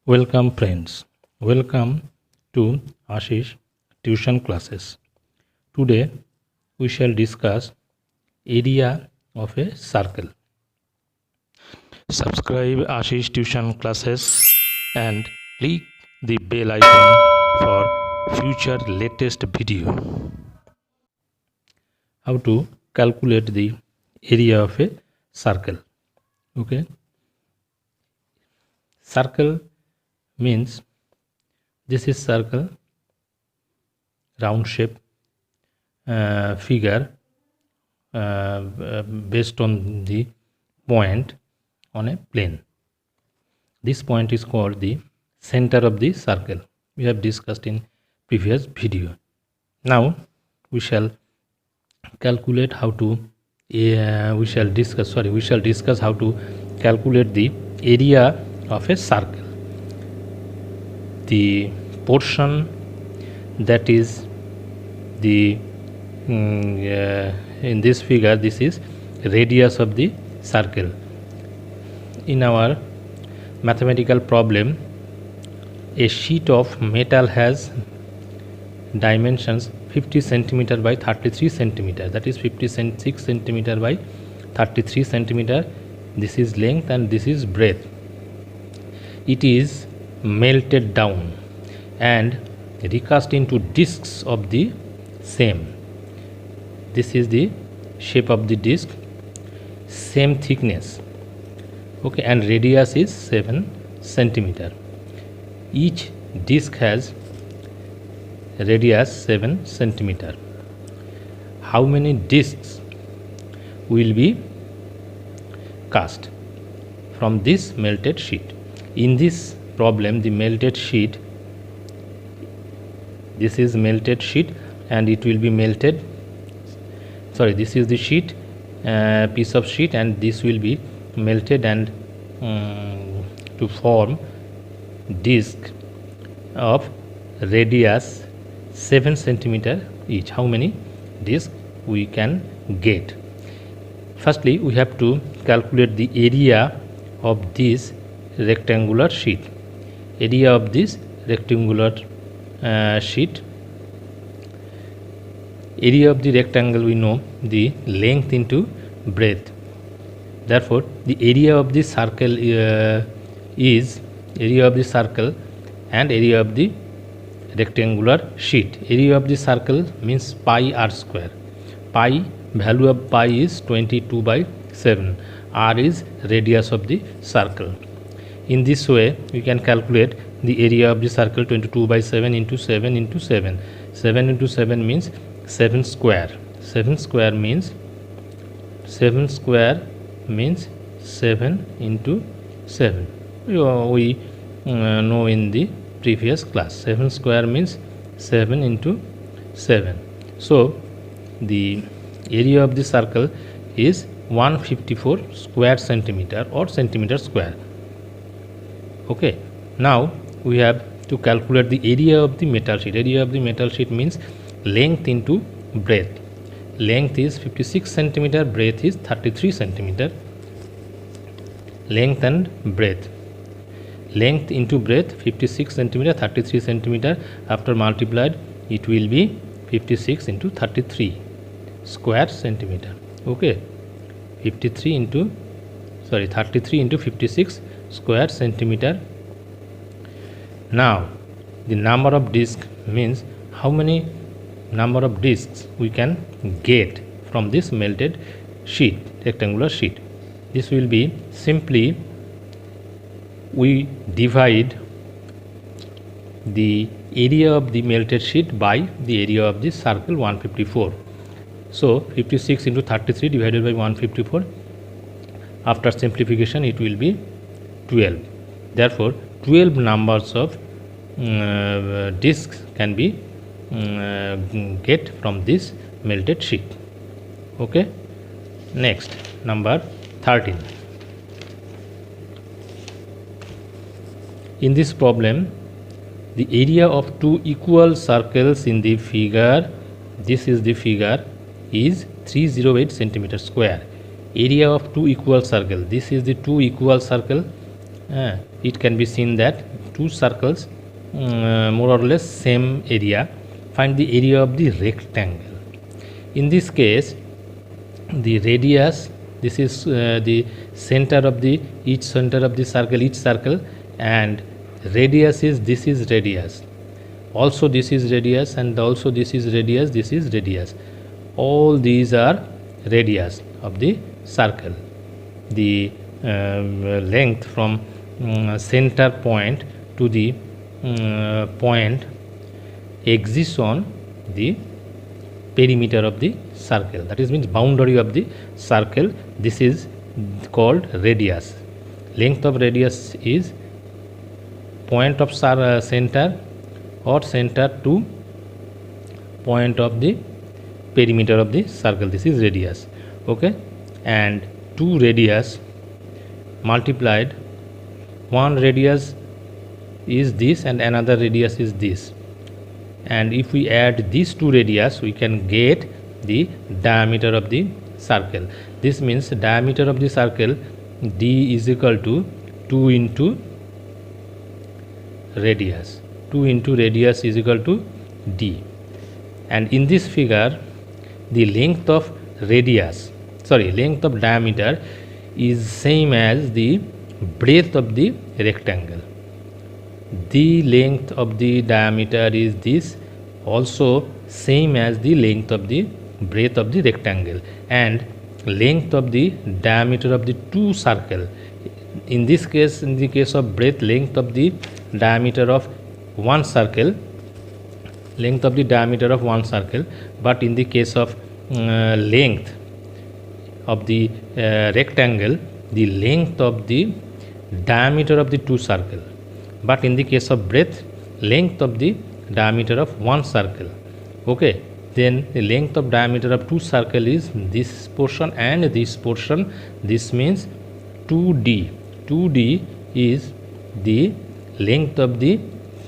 Welcome friends. Welcome to Ashish tuition classes. Today we shall discuss area of a circle. Subscribe Ashish tuition classes and click the bell icon for future latest video. How to calculate the area of a circle. Okay. Circle means this is circle, round shape figure based on the point on a plane. This point is called the center of the circle. We have discussed in previous video. Now we shall calculate how to we shall discuss how to calculate the area of a circle. The portion that is the in this figure, this is radius of the circle. In our mathematical problem, a sheet of metal has dimensions 50 centimeter by 33 centimeter, that is 56 centimeter by 33 centimeter. This is length and this is breadth. It is melted down and recast into discs of the same. This is the shape of the disc, same thickness, okay, and radius is 7 centimeter. Each disc has radius 7 centimeter. How many discs will be cast from this melted sheet? In this problem, the melted sheet, this is melted sheet and it will be melted, this is the sheet, piece of sheet, and this will be melted and to form disc of radius 7 centimeter each. How many discs we can get? Firstly, we have to calculate the area of this rectangular sheet. Area of this rectangular sheet. Area of the rectangle, we know the length into breadth. Therefore, the area of the circle is area of the circle and area of the rectangular sheet. Area of the circle means pi r square. Pi, value of pi is 22 by 7. R is radius of the circle. In this way, we can calculate the area of the circle 22 by 7 into 7 into 7. 7 into 7 means 7 square. 7 square means 7 into 7. We know in the previous class. 7 square means 7 into 7. So the area of the circle is 154 square centimeter or centimeter square. Okay. Now we have to calculate the area of the metal sheet. Area of the metal sheet means length into breadth. Length is 56 centimeter, breadth is 33 centimeter. Length and breadth. Length into breadth 56 centimeter, 33 centimeter. After multiplied, it will be 56 into 33 square centimeter. Okay. 33 into 56 square centimeter. Now the number of discs means how many number of discs we can get from this melted sheet, rectangular sheet. This will be simply we divide the area of the melted sheet by the area of the circle 154. So 56 into 33 divided by 154. After simplification, it will be 12. Therefore, 12 numbers of discs can be get from this melted sheet. Okay. Next, number 13. In this problem, the area of two equal circles in the figure, this is the figure, is 308 centimeter square. Area of two equal circle, this is the two equal circle it can be seen that two circles more or less same area. Find the area of the rectangle. In this case, the radius, this is the center of the each center of the circle, each circle, and radius is, this is radius, also this is radius, and also this is radius, this is radius. All these are radius of the circle. The length from center point to the point exists on the perimeter of the circle, that is means boundary of the circle. This is called radius. Length of radius is point of center or center to point of the perimeter of the circle, this is radius. Okay, and two radius multiplied, one radius is this and another radius is this, and if we add these two radius we can get the diameter of the circle. This means diameter of the circle d is equal to 2 into radius. 2 into radius is equal to d, and in this figure the length of length of diameter is same as the breadth of the rectangle. The length of the diameter is this, also same as the length of the breadth of the rectangle, and length of the diameter of the two circle. In this case, in the case of breadth, length of the diameter of one circle, length of the diameter of one circle, but in the case of length of the rectangle, the length of the diameter of the two circle, but in the case of breadth, length of the diameter of one circle. Okay, then the length of diameter of two circle is this portion and this portion. This means 2d. 2d is the length of the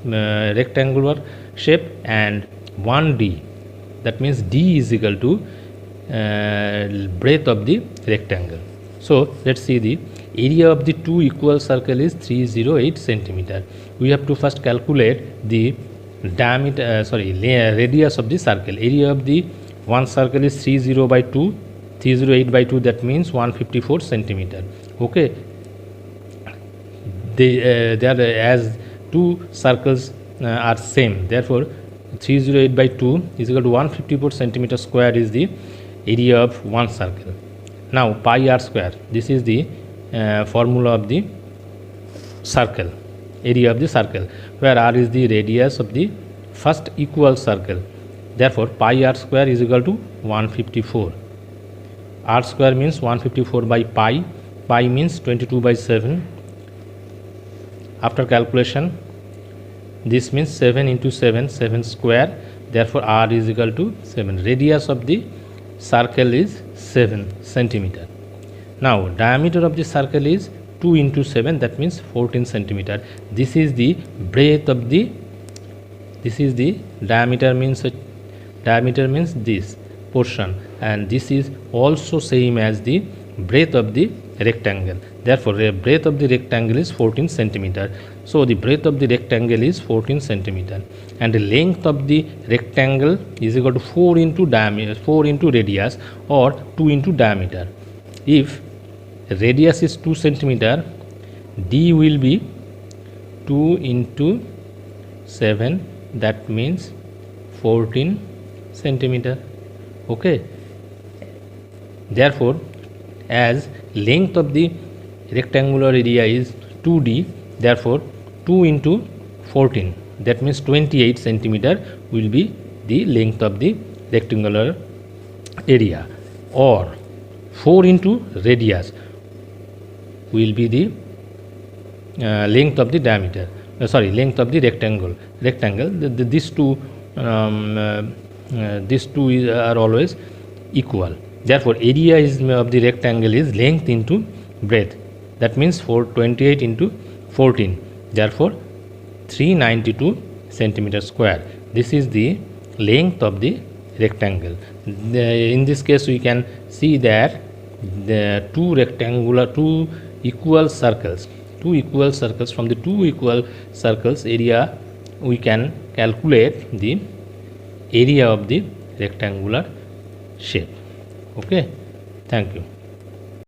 rectangular shape, and 1d, that means d is equal to breadth of the rectangle. So let's see, the area of the two equal circle is 308 centimeter. We have to first calculate the diameter, radius of the circle. Area of the one circle is 308 by 2, that means 154 centimeter. Okay, they are as two circles are same, therefore 308 by 2 is equal to 154 centimeter square is the area of one circle. Now pi r square, this is the formula of the circle, area of the circle, where r is the radius of the first equal circle. Therefore pi r square is equal to 154. R square means 154 by pi, pi means 22 by 7. After calculation, this means 7 into 7, 7 square, therefore r is equal to 7. Radius of the circle is 7 centimeter. Now diameter of the circle is 2 into 7, that means 14 centimeter. This is the breadth of the, this is the diameter means this portion, and this is also same as the breadth of the rectangle. Therefore the breadth of the rectangle is 14 centimeter. So the breadth of the rectangle is 14 centimeter, and the length of the rectangle is equal to 4 into diameter, 4 into radius, or 2 into diameter. If radius is 2 centimeter, d will be 2 into 7, that means 14 centimeter. Okay, therefore as length of the rectangular area is 2d, therefore 2 into 14, that means 28 centimeter will be the length of the rectangular area, or 4 into radius will be the length of the diameter, length of the rectangle. These two are always equal. Therefore area is of the rectangle is length into breadth, that means 428 into 14, therefore 392 centimeter square. This is the length of the rectangle. In this case we can see that the two equal circles two equal circles, from the two equal circles area we can calculate the area of the rectangular shape. Okay, thank you.